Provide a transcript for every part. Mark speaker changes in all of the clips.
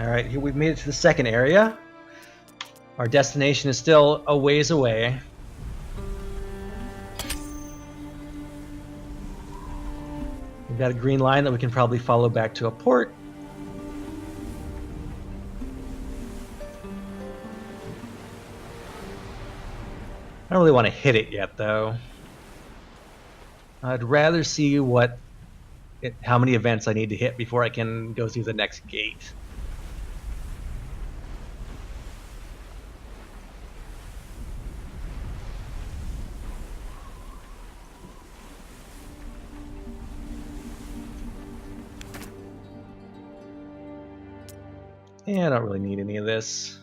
Speaker 1: Alright, here we've made it to the second area. Our destination is still a ways away. We've got a green line that we can probably follow back to a port. I don't really want to hit it yet, though. I'd rather see how many events I need to hit before I can go through the next gate. Yeah, I don't really need any of this.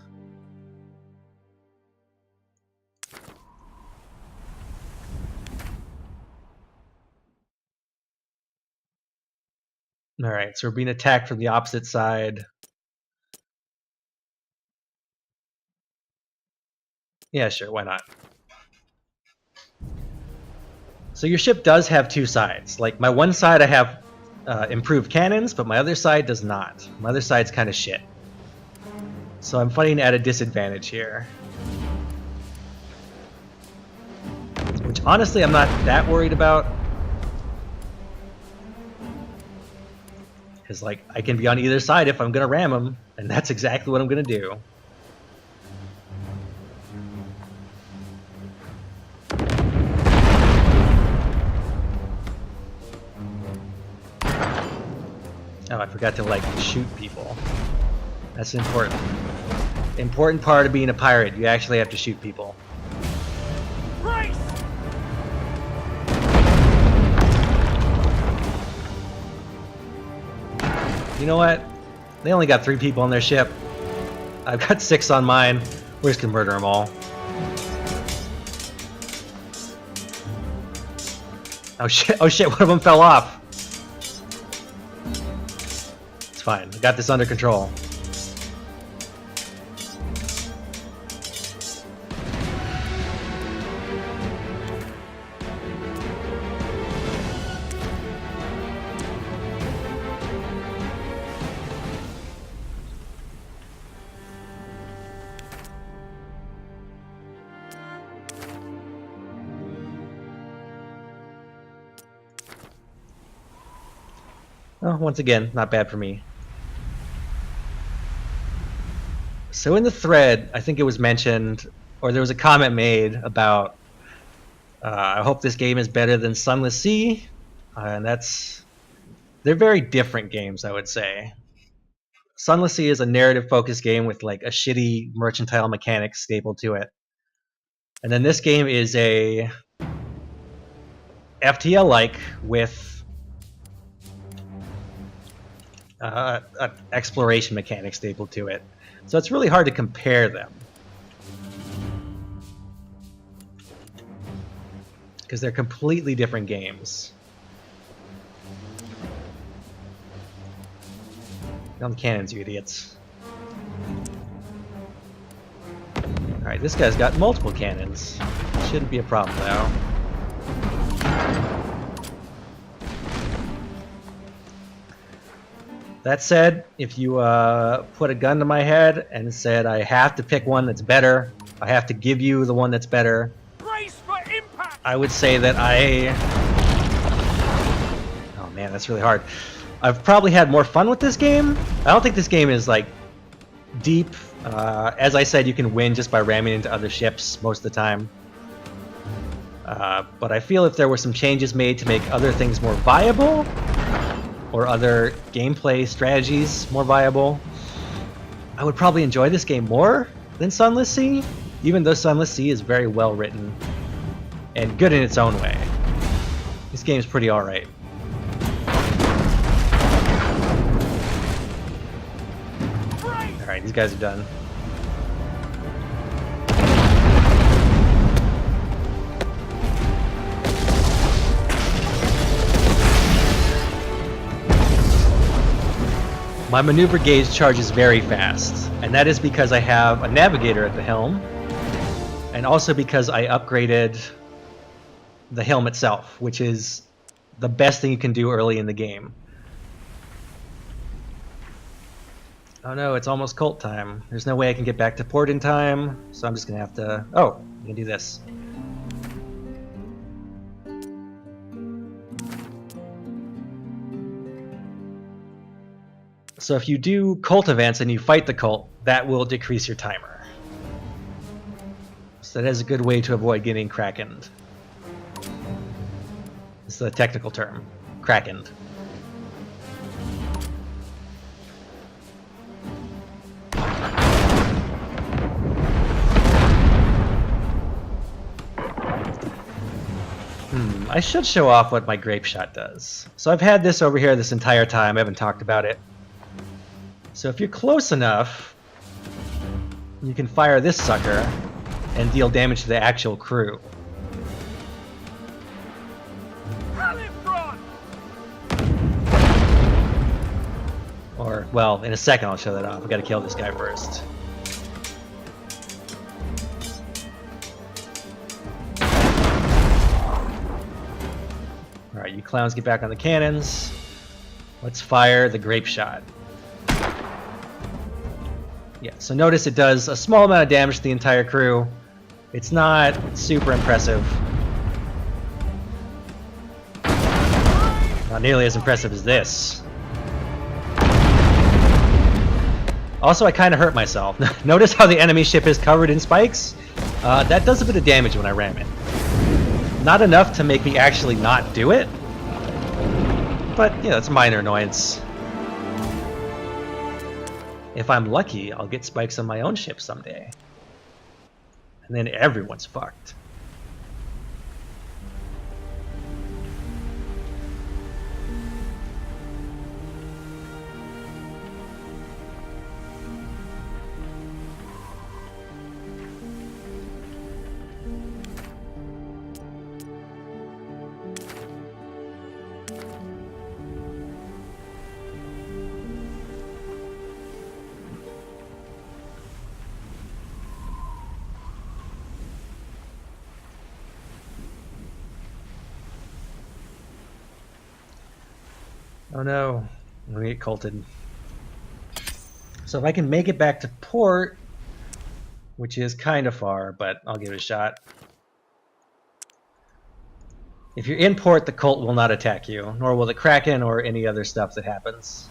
Speaker 1: Alright, so we're being attacked from the opposite side. Yeah, sure, why not? So your ship does have two sides. Like, my one side I have improved cannons, but my other side does not. My other side's kind of shit. So I'm fighting at a disadvantage here. Which, honestly, I'm not that worried about. Because, like, I can be on either side if I'm going to ram them, and that's exactly what I'm going to do. Oh, I forgot to, like, shoot people. That's important. Important part of being a pirate. You actually have to shoot people.
Speaker 2: Race!
Speaker 1: You know what? They only got 3 people on their ship. I've got 6 on mine. We're just gonna murder them all. Oh shit, one of them fell off. It's fine, I got this under control. Oh, once again, not bad for me. So in the thread, I think it was mentioned, or there was a comment made about, I hope this game is better than Sunless Sea, and they're very different games, I would say. Sunless Sea is a narrative-focused game with like a shitty mercantile mechanic stapled to it. And then this game is a FTL-like with an exploration mechanic stapled to it. So it's really hard to compare them. Because they're completely different games. Down the cannons, you idiots. Alright, this guy's got multiple cannons. Shouldn't be a problem, though. That said, if you put a gun to my head and said I have to pick one that's better, I have to give you the one that's better,
Speaker 2: Brace for impact!
Speaker 1: I would say that oh man, that's really hard. I've probably had more fun with this game. I don't think this game is like deep. As I said, you can win just by ramming into other ships most of the time. But I feel if there were some changes made to make other things more viable, or other gameplay strategies more viable, I would probably enjoy this game more than Sunless Sea, even though Sunless Sea is very well written and good in its own way. This game's pretty alright. Alright, these guys are done. My maneuver gauge charges very fast, and that is because I have a navigator at the helm, and also because I upgraded the helm itself, which is the best thing you can do early in the game. Oh no, it's almost cult time. There's no way I can get back to port in time, so I'm just gonna have to... Oh, I can do this. So if you do cult events and you fight the cult, that will decrease your timer. So that is a good way to avoid getting krakened. It's the technical term, krakened. I should show off what my grape shot does. So I've had this over here this entire time, I haven't talked about it. So if you're close enough, you can fire this sucker and deal damage to the actual crew. Or, well, in a second I'll show that off. We gotta kill this guy first. Alright, you clowns get back on the cannons. Let's fire the grape shot. Yeah, so notice it does a small amount of damage to the entire crew. It's not super impressive. Not nearly as impressive as this. Also, I kind of hurt myself. Notice how the enemy ship is covered in spikes? That does a bit of damage when I ram it. Not enough to make me actually not do it, but you know, it's a minor annoyance. If I'm lucky, I'll get spikes on my own ship someday. And then everyone's fucked. Oh no, I'm gonna get culted. So if I can make it back to port, which is kind of far, but I'll give it a shot. If you're in port, the cult will not attack you, nor will the Kraken or any other stuff that happens.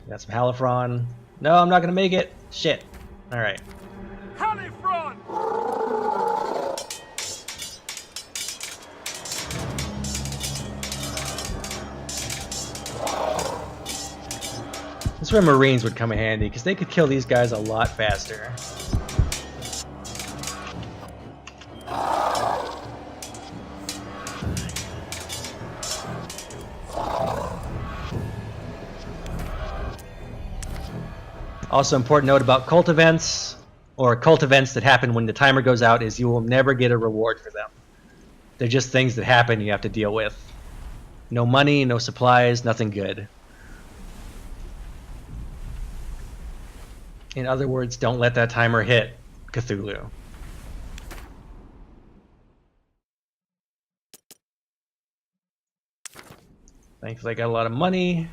Speaker 1: Got some Halifron. No, I'm not gonna make it. Shit. Alright.
Speaker 2: Halifron!
Speaker 1: This is where Marines would come in handy, because they could kill these guys a lot faster. Also, important note about cult events, or cult events that happen when the timer goes out, is you will never get a reward for them. They're just things that happen you have to deal with. No money, no supplies, nothing good. In other words, don't let that timer hit, Cthulhu. Thankfully I got a lot of money.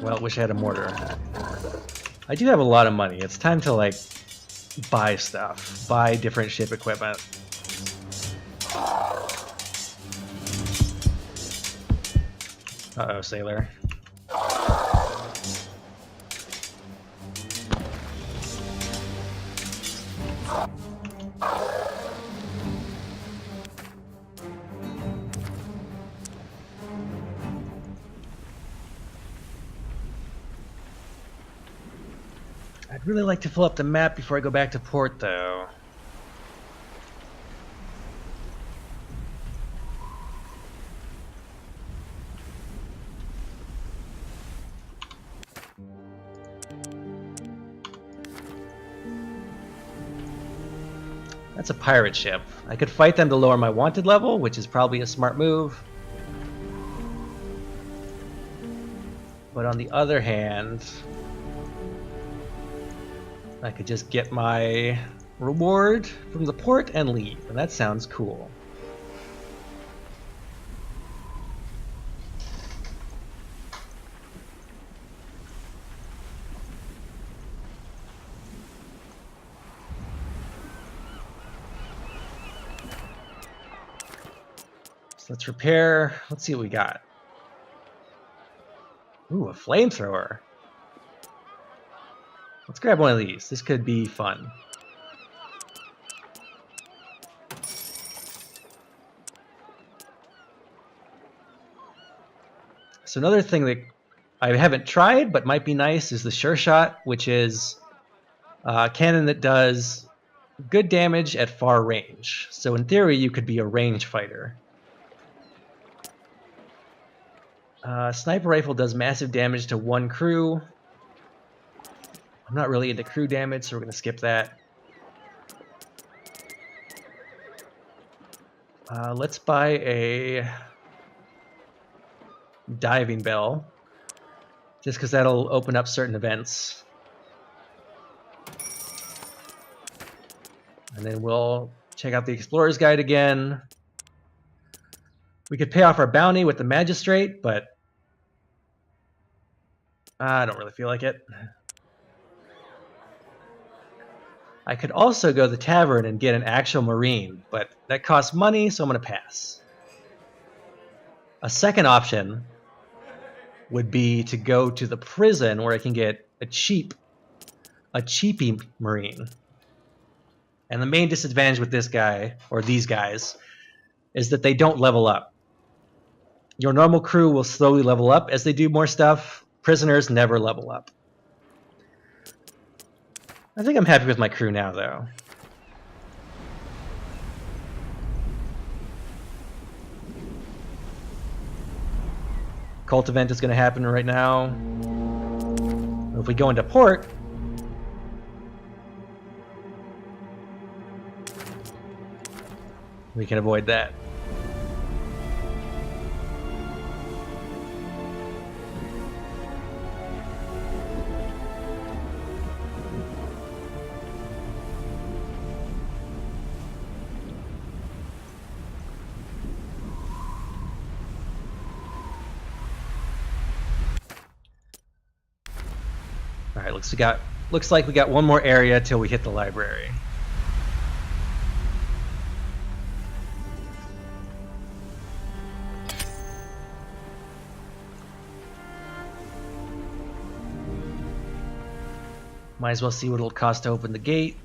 Speaker 1: Well, wish I had a mortar. I do have a lot of money. It's time to, like, buy stuff. Buy different ship equipment. Uh-oh, sailor. I'd really like to fill up the map before I go back to port, though. That's a pirate ship. I could fight them to lower my wanted level, which is probably a smart move. But on the other hand, I could just get my reward from the port and leave, and that sounds cool. So let's repair. Let's see what we got. Ooh, a flamethrower. Let's grab one of these. This could be fun. So another thing that I haven't tried but might be nice is the Sure Shot, which is a cannon that does good damage at far range. So in theory, you could be a range fighter. Sniper rifle does massive damage to one crew. I'm not really into crew damage, so we're going to skip that. Let's buy a diving bell, just because that'll open up certain events. And then we'll check out the Explorer's Guide again. We could pay off our bounty with the Magistrate, but I don't really feel like it. I could also go to the tavern and get an actual Marine, but that costs money, so I'm going to pass. A second option would be to go to the prison where I can get a cheapy Marine. And the main disadvantage with this guy, or these guys, is that they don't level up. Your normal crew will slowly level up as they do more stuff. Prisoners never level up. I think I'm happy with my crew now, though. Cult event is going to happen right now. If we go into port, we can avoid that. All right, looks like we got one more area till we hit the library. Might as well see what it'll cost to open the gate.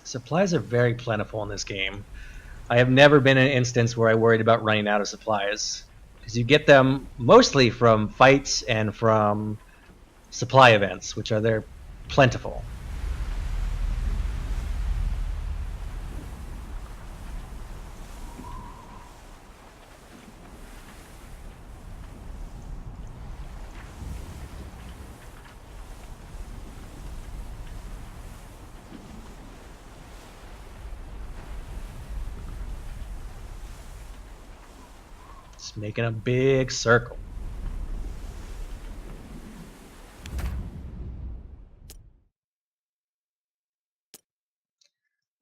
Speaker 1: Supplies are very plentiful in this game. I have never been in an instance where I worried about running out of supplies, because you get them mostly from fights and from supply events, which are there plentiful. Just making a big circle.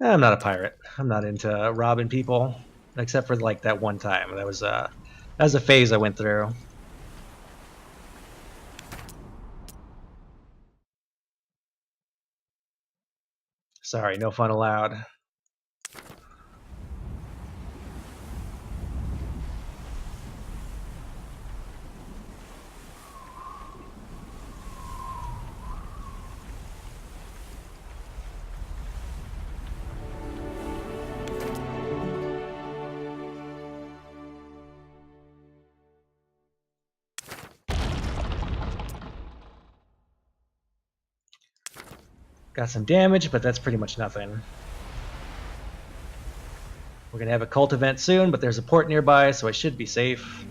Speaker 1: I'm not a pirate. I'm not into robbing people, except for like that one time. That was a phase I went through. Sorry, no fun allowed. Got some damage, but that's pretty much nothing. We're gonna have a cult event soon, but there's a port nearby, so I should be safe.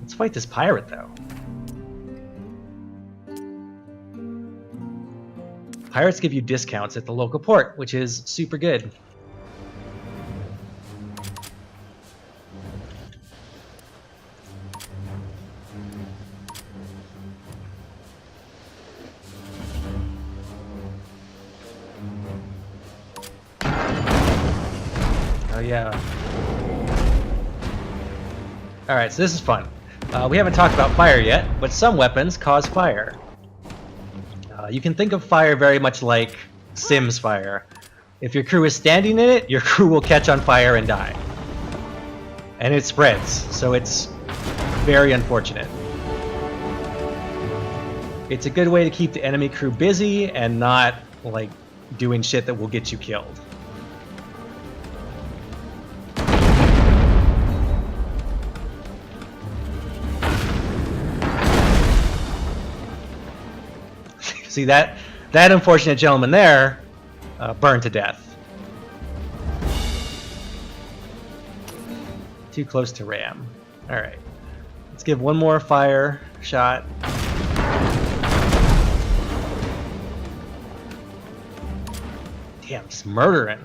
Speaker 1: Let's fight this pirate, though. Pirates give you discounts at the local port, which is super good. Oh yeah. Alright, so this is fun. We haven't talked about fire yet, but some weapons cause fire. You can think of fire very much like Sims fire. If your crew is standing in it, your crew will catch on fire and die. And it spreads, so it's very unfortunate. It's a good way to keep the enemy crew busy and not, like, doing shit that will get you killed. See, that unfortunate gentleman there burned to death. Too close to ram. Alright. Let's give one more fire shot. Damn, he's murdering.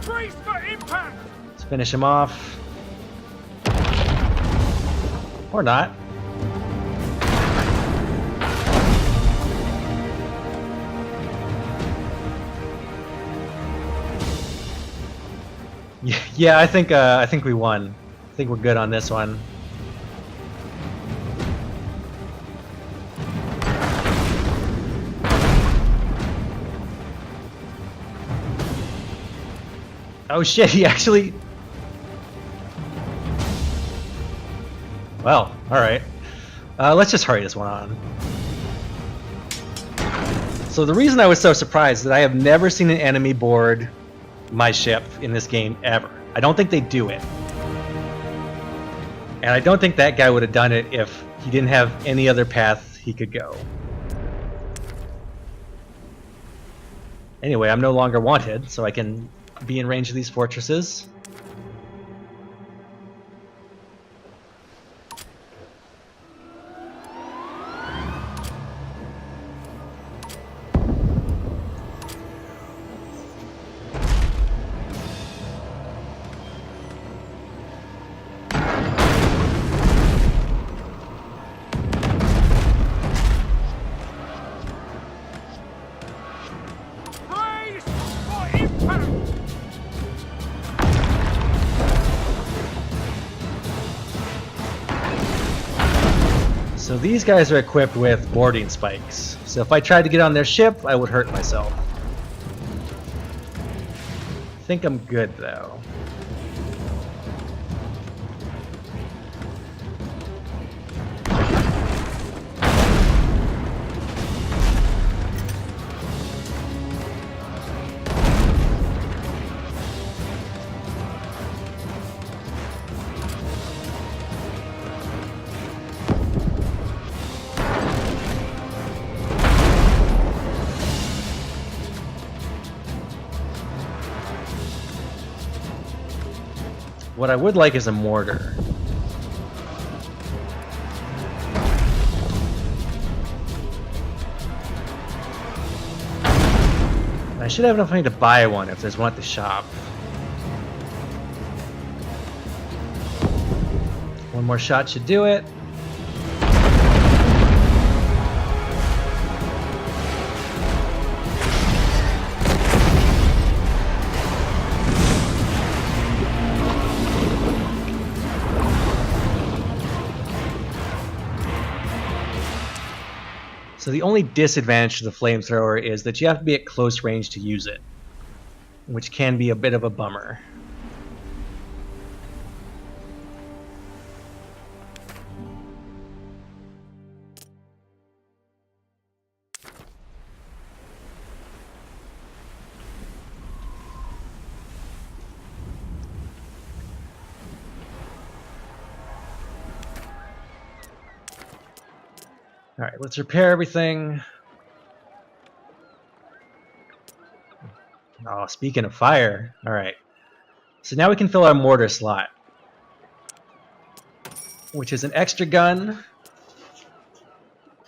Speaker 2: Brace for impact!
Speaker 1: Let's finish him off. Or not. Yeah, I think we won. I think we're good on this one. Oh shit, he actually... Well, alright. Let's just hurry this one on. So the reason I was so surprised is that I have never seen an enemy board my ship in this game ever. I don't think they do it. And I don't think that guy would have done it if he didn't have any other path he could go. Anyway, I'm no longer wanted, so I can be in range of these fortresses.
Speaker 2: Brace for impact!
Speaker 1: So these guys are equipped with boarding spikes. So if I tried to get on their ship, I would hurt myself. I think I'm good though. What I would like is a mortar. I should have enough money to buy one if there's one at the shop. One more shot should do it. So the only disadvantage to the flamethrower is that you have to be at close range to use it, which can be a bit of a bummer. Alright, let's repair everything. Oh, speaking of fire. Alright. So now we can fill our mortar slot, which is an extra gun.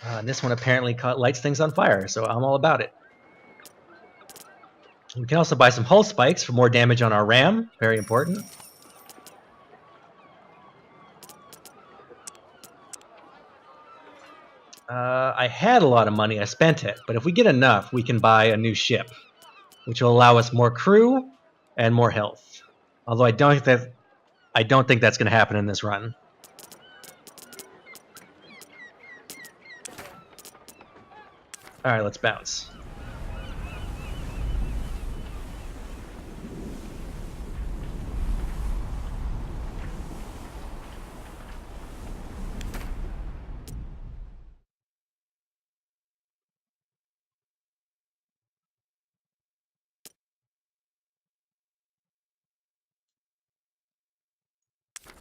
Speaker 1: And this one apparently lights things on fire, so I'm all about it. We can also buy some hull spikes for more damage on our ram. Very important. I had a lot of money, I spent it, but if we get enough, we can buy a new ship, which will allow us more crew and more health. Although I don't think that's going to happen in this run. All right, let's bounce.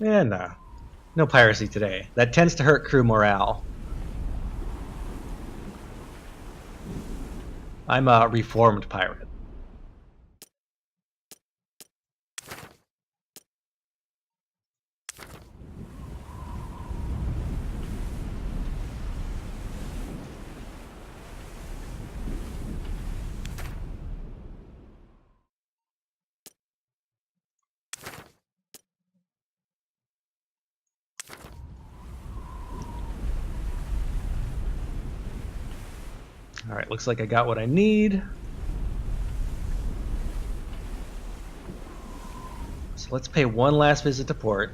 Speaker 1: Yeah, no piracy today. That tends to hurt crew morale. I'm a reformed pirate. All right, looks like I got what I need. So let's pay one last visit to port.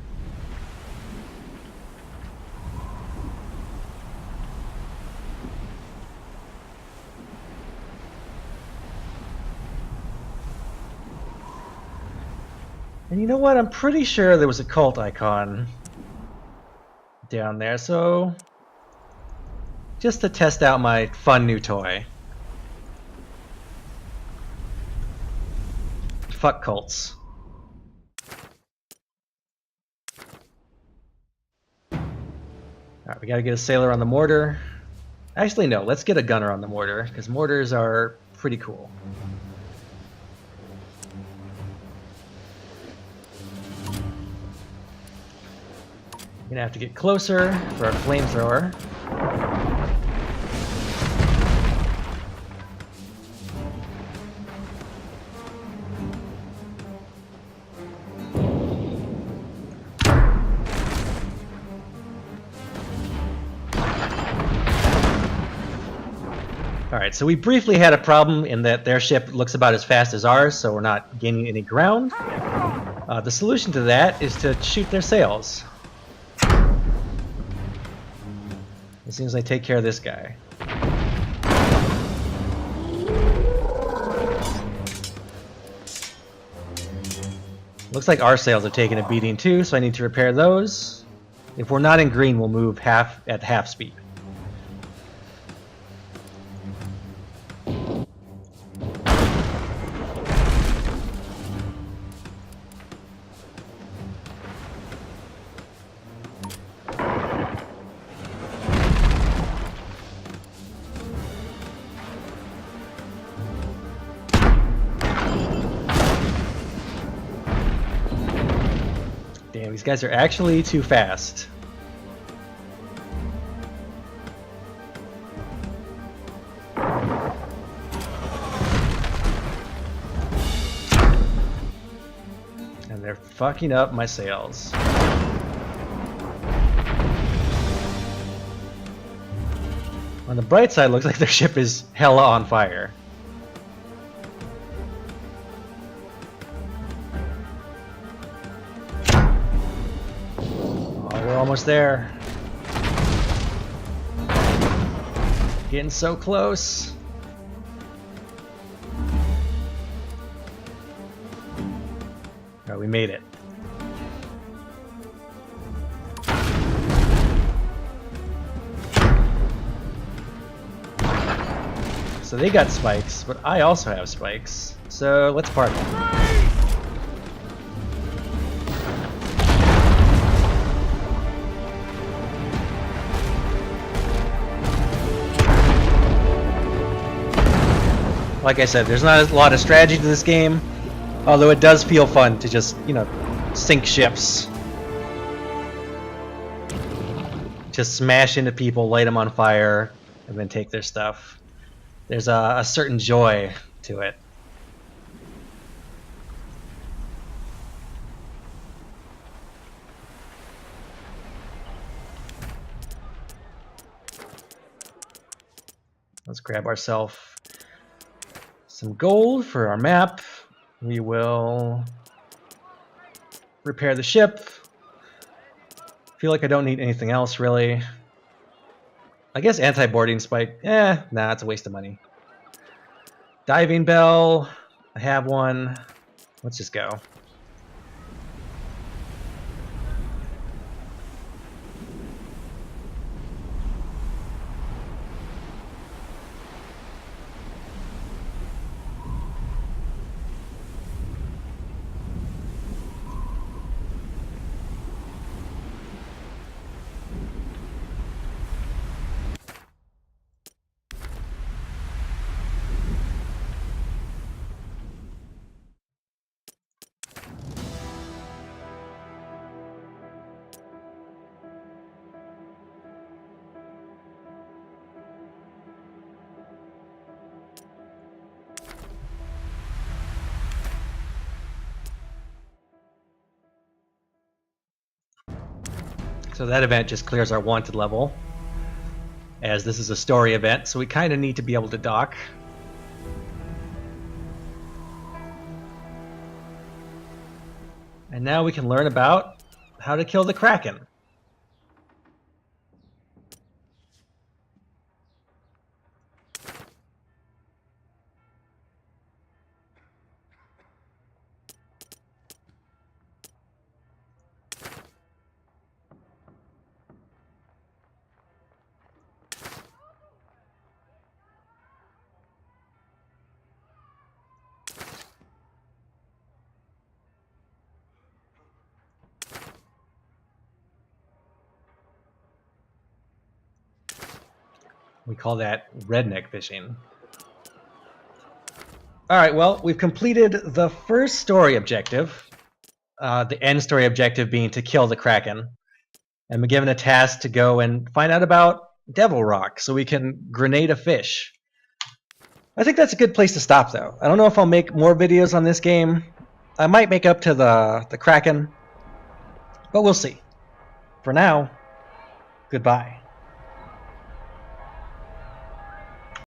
Speaker 1: And you know what? I'm pretty sure there was a cult icon down there, so just to test out my fun new toy. Fuck cults. Alright, we gotta get a sailor on the mortar. Actually, no, let's get a gunner on the mortar, because mortars are pretty cool. I'm gonna have to get closer for our flamethrower. Alright, so we briefly had a problem in that their ship looks about as fast as ours, so we're not gaining any ground. The solution to that is to shoot their sails. As soon as I take care of this guy. Looks like our sails are taking a beating too, so I need to repair those. If we're not in green, we'll move at half speed. Damn, these guys are actually too fast. And they're fucking up my sails. On the bright side, looks like their ship is hella on fire. Almost there. Getting so close. Alright, we made it. So they got spikes, but I also have spikes. So let's party. Like I said, there's not a lot of strategy to this game, although it does feel fun to just, you know, sink ships. Just smash into people, light them on fire, and then take their stuff. There's a certain joy to it. Let's grab ourselves some gold for our map. We will repair the ship. Feel like I don't need anything else really. I guess anti-boarding spike. Nah, it's a waste of money. Diving bell. I have one. Let's just go. So that event just clears our wanted level, as this is a story event, so we kind of need to be able to dock. And now we can learn about how to kill the Kraken. We call that redneck fishing. Alright, well, we've completed the first story objective. The end story objective being to kill the Kraken. And we're given a task to go and find out about Devil Rock so we can grenade a fish. I think that's a good place to stop though. I don't know if I'll make more videos on this game. I might make up to the Kraken, but we'll see. For now, goodbye.